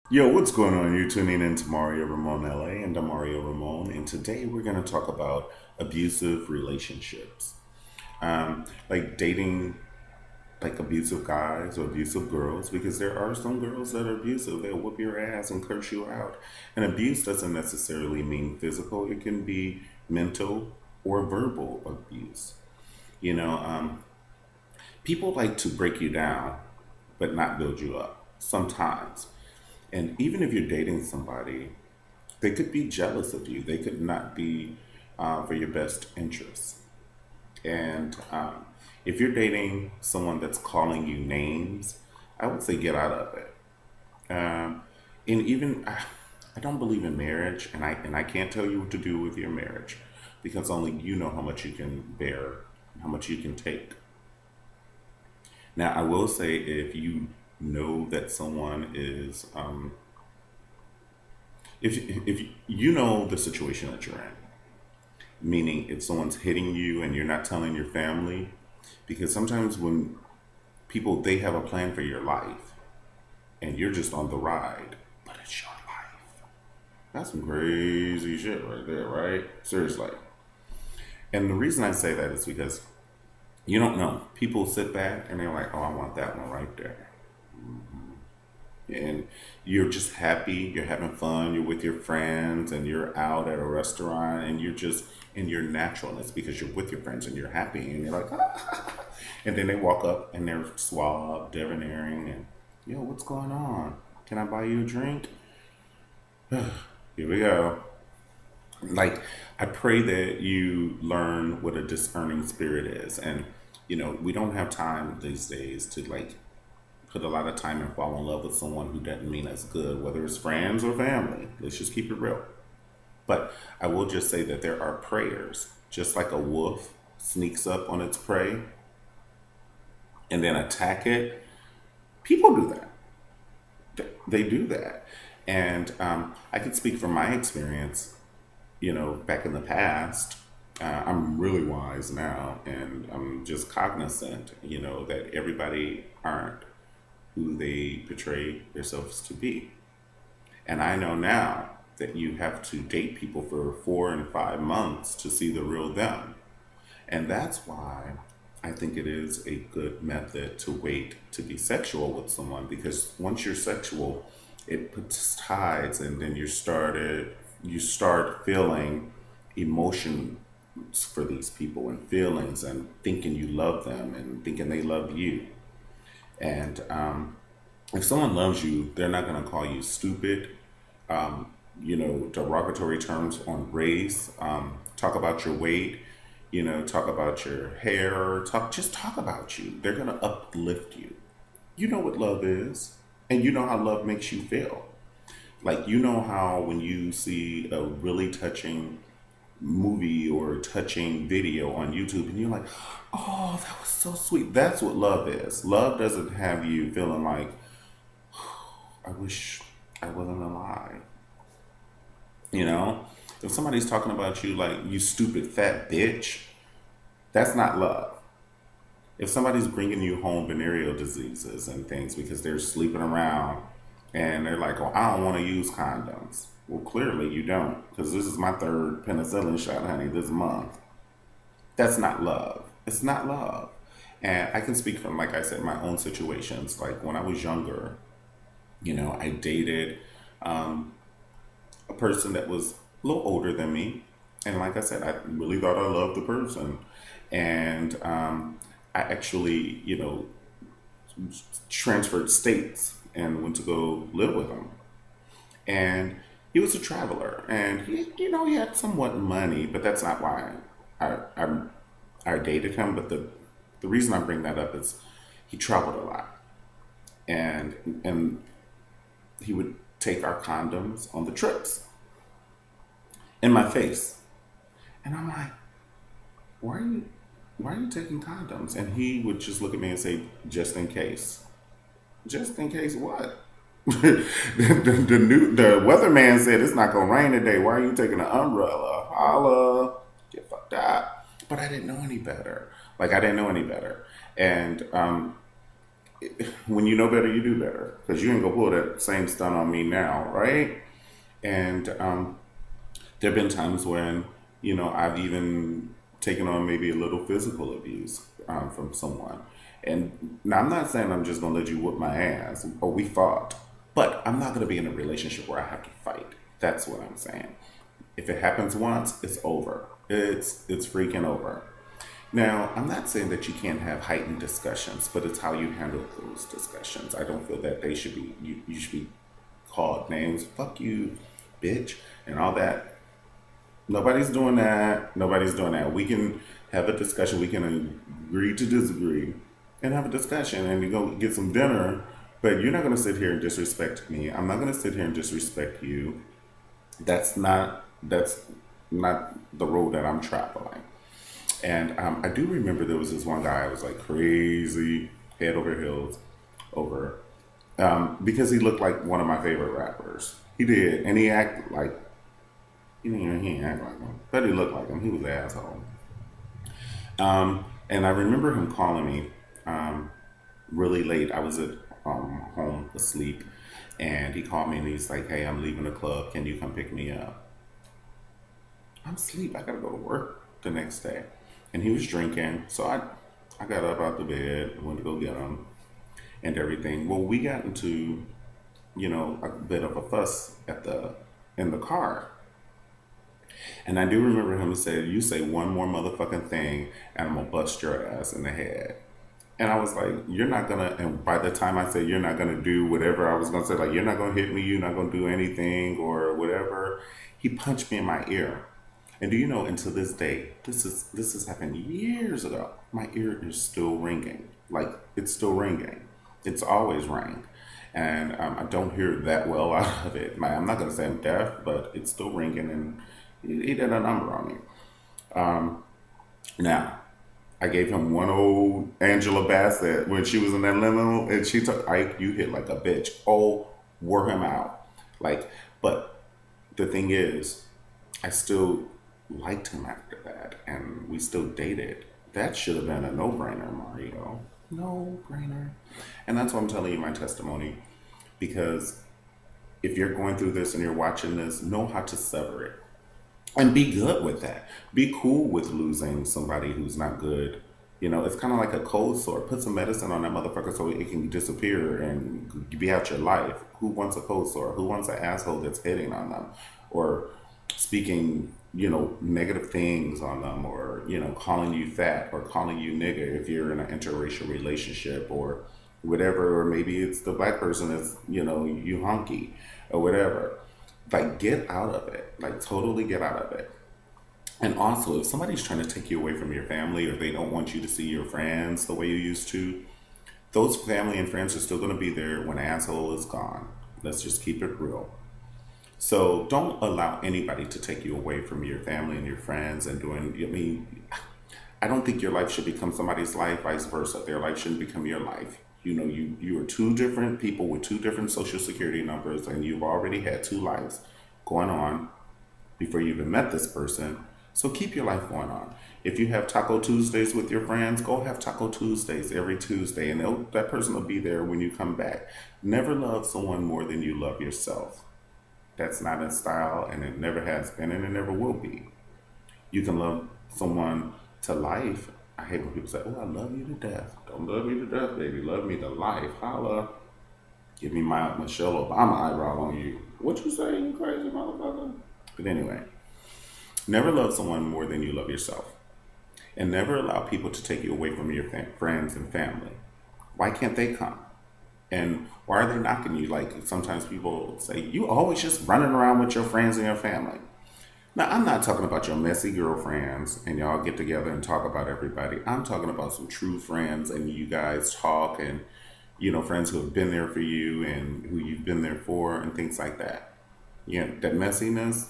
Yo, what's going on? You're tuning in to Mario Ramone LA, and I'm Mario Ramone, and today we're going to talk about abusive relationships. Like dating like abusive guys or abusive girls, because there are some girls that are abusive. They'll whoop your ass and curse you out. And abuse doesn't necessarily mean physical, it can be mental or verbal abuse. You know, people like to break you down, but not build you up sometimes. And even if you're dating somebody, they could be jealous of you. They could not be for your best interests. And if you're dating someone that's calling you names, I would say get out of it. And even I don't believe in marriage, and I can't tell you what to do with your marriage because only you know how much you can bear, and how much you can take. Now, I will say if you know that someone is if you know the situation that you're in, meaning if someone's hitting you and you're not telling your family, because sometimes when people they have a plan for your life and you're just on the ride, but it's your life. That's some crazy shit right there, right? Seriously. And the reason I say that is because you don't know. People sit back and they're like, "Oh, I want that one right there." And you're just happy, you're having fun, you're with your friends, and you're out at a restaurant, and you're just in your naturalness because you're with your friends and you're happy, and you're like, ah. And then they walk up and they're suave, debonair, and yo, what's going on? Can I buy you a drink? Here we go. Like, I pray that you learn what a discerning spirit is, and we don't have time these days to like put a lot of time and fall in love with someone who doesn't mean us good, whether it's friends or family. Let's just keep it real. But I will just say that there are prayers, just like a wolf sneaks up on its prey and then attack it. People do that. They do that. And I can speak from my experience, back in the past. I'm really wise now, and I'm just cognizant, that everybody aren't who they portray themselves to be. And I know now that you have to date people for 4 and 5 months to see the real them. And that's why I think it is a good method to wait to be sexual with someone, because once you're sexual, it puts tides, and then you start feeling emotion for these people and feelings and thinking you love them and thinking they love you. And if someone loves you, they're not going to call you stupid, derogatory terms on race, talk about your weight, talk about your hair, just talk about you. They're going to uplift you. You know what love is, and you know how love makes you feel. Like, you know how when you see a really touching movie or touching video on YouTube and you're like, oh, that was so sweet. That's what love is. Love doesn't have you feeling like, I wish I wasn't alive. You know? If somebody's talking about you like, you stupid fat bitch, that's not love. If somebody's bringing you home venereal diseases and things because they're sleeping around and they're like, oh, I don't want to use condoms. Well, clearly you don't, because this is my third penicillin shot, honey, this month. That's not love. It's not love. And I can speak from, like I said, my own situations. Like when I was younger, I dated a person that was a little older than me. And like I said, I really thought I loved the person. And I actually, transferred states and went to go live with him. And he was a traveler, and he had somewhat money, but that's not why I, I, I dated him. But the reason I bring that up is he traveled a lot, and he would take our condoms on the trips in my face, and I'm like, why are you taking condoms? And he would just look at me and say, just in case. Just in case what? The weatherman said it's not gonna rain today. Why are you taking an umbrella? Holla, get fucked up. But I didn't know any better. Like I didn't know any better, and when you know better, you do better. Because you ain't gonna pull that same stunt on me now, right? And there have been times when, I've even taken on maybe a little physical abuse from someone. And now I'm not saying I'm just gonna let you whoop my ass or we fought, but I'm not gonna be in a relationship where I have to fight. That's what I'm saying. If it happens once, it's over. It's freaking over. Now, I'm not saying that you can't have heightened discussions, but it's how you handle those discussions. I don't feel that they should be you should be called names, fuck you, bitch, and all that. Nobody's doing that. Nobody's doing that. We can have a discussion. We can agree to disagree and have a discussion and you go get some dinner. But you're not going to sit here and disrespect me. I'm not going to sit here and disrespect you. That's not the road that I'm traveling. And I do remember there was this one guy I was like crazy head over heels over because he looked like one of my favorite rappers. He did, and he acted like he didn't act like him, but he looked like him. He was an asshole. And I remember him calling me really late. I was at home asleep, and he called me and he's like, "Hey, I'm leaving the club. Can you come pick me up?" I'm asleep. I gotta go to work the next day. And he was drinking, so I got up out the bed, went to go get him, and everything. Well, we got into a bit of a fuss in the car, and I do remember him saying, "You say one more motherfucking thing, and I'm gonna bust your ass in the head." And I was like, "You're not gonna." And by the time I said, "You're not gonna do whatever," I was gonna say, like, "You're not gonna hit me. You're not gonna do anything or whatever." He punched me in my ear. And do you know, and to this day, this has happened years ago. My ear is still ringing. Like it's still ringing. It's always rang, and I don't hear that well out of it. I'm not gonna say I'm deaf, but it's still ringing, and he did a number on me. Now, I gave him one old Angela Bassett when she was in that limo, and she took Ike. You hit like a bitch. Oh, wore him out. Like, but the thing is, I still liked him after that, and we still dated. That should have been a no-brainer, Mario. No-brainer. And that's why I'm telling you my testimony, because if you're going through this and you're watching this, know how to sever it. And be good with that. Be cool with losing somebody who's not good. It's kind of like a cold sore. Put some medicine on that motherfucker so it can disappear and be out your life. Who wants a cold sore? Who wants an asshole that's hitting on them? Or speaking, negative things on them, or, calling you fat or calling you nigger if you're in an interracial relationship or whatever, or maybe it's the black person that's, you honky or whatever. Like, get out of it. Like, totally get out of it. And also, if somebody's trying to take you away from your family or they don't want you to see your friends the way you used to, those family and friends are still going to be there when asshole is gone. Let's just keep it real. So don't allow anybody to take you away from your family and your friends and I don't think your life should become somebody's life, vice versa. Their life shouldn't become your life. You are two different people with two different social security numbers, and you've already had two lives going on before you even met this person. So keep your life going on. If you have Taco Tuesdays with your friends, go have Taco Tuesdays every Tuesday, and that person will be there when you come back. Never love someone more than you love yourself. That's not in style, and it never has been, and it never will be. You can love someone to life. I hate when people say, "Oh, I love you to death." Don't love me to death, baby. Love me to life. Holla. Give me my Michelle Obama eyebrow on you. What you say, you crazy motherfucker? But anyway, never love someone more than you love yourself. And never allow people to take you away from your friends and family. Why can't they come? And why are they knocking you? Like sometimes people say, "You always just running around with your friends and your family." Now, I'm not talking about your messy girlfriends and y'all get together and talk about everybody. I'm talking about some true friends and you guys talk and, friends who have been there for you and who you've been there for and things like that. That messiness.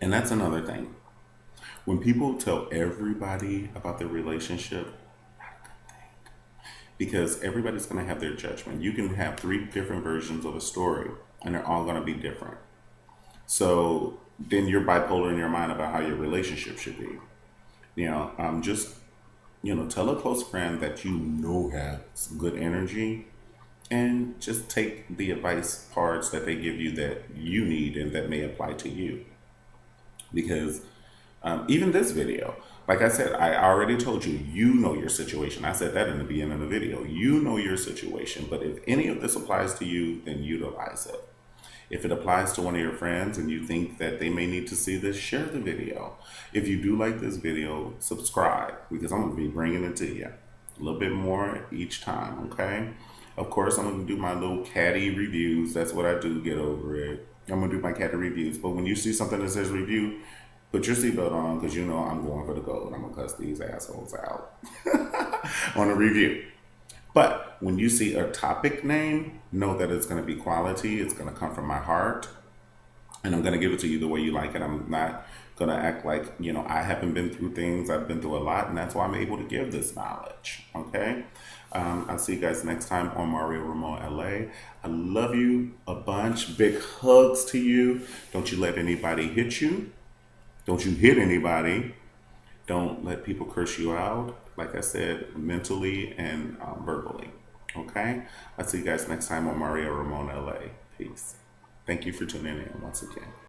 And that's another thing. When people tell everybody about their relationship, because everybody's going to have their judgment. You can have three different versions of a story and they're all going to be different. So then you're bipolar in your mind about how your relationship should be. Just tell a close friend that you know has good energy, and just take the advice parts that they give you that you need and that may apply to you. Because even this video, like I said, I already told you, you know your situation. I said that in the beginning of the video. You know your situation, but if any of this applies to you, then utilize it. If it applies to one of your friends and you think that they may need to see this, share the video. If you do like this video, subscribe, because I'm going to be bringing it to you a little bit more each time, okay? Of course, I'm going to do my little caddy reviews. That's what I do, get over it. I'm going to do my caddy reviews. But when you see something that says review, put your seatbelt on, because you know I'm going for the gold. I'm going to cuss these assholes out on a review. But when you see a topic name, know that it's going to be quality. It's going to come from my heart. And I'm going to give it to you the way you like it. I'm not going to act like, I haven't been through things. I've been through a lot. And that's why I'm able to give this knowledge. Okay? I'll see you guys next time on Mario Ramone LA. I love you a bunch. Big hugs to you. Don't you let anybody hit you. Don't you hit anybody. Don't let people curse you out, like I said, mentally and verbally. Okay? I'll see you guys next time on Mario Ramone LA. Peace. Thank you for tuning in once again.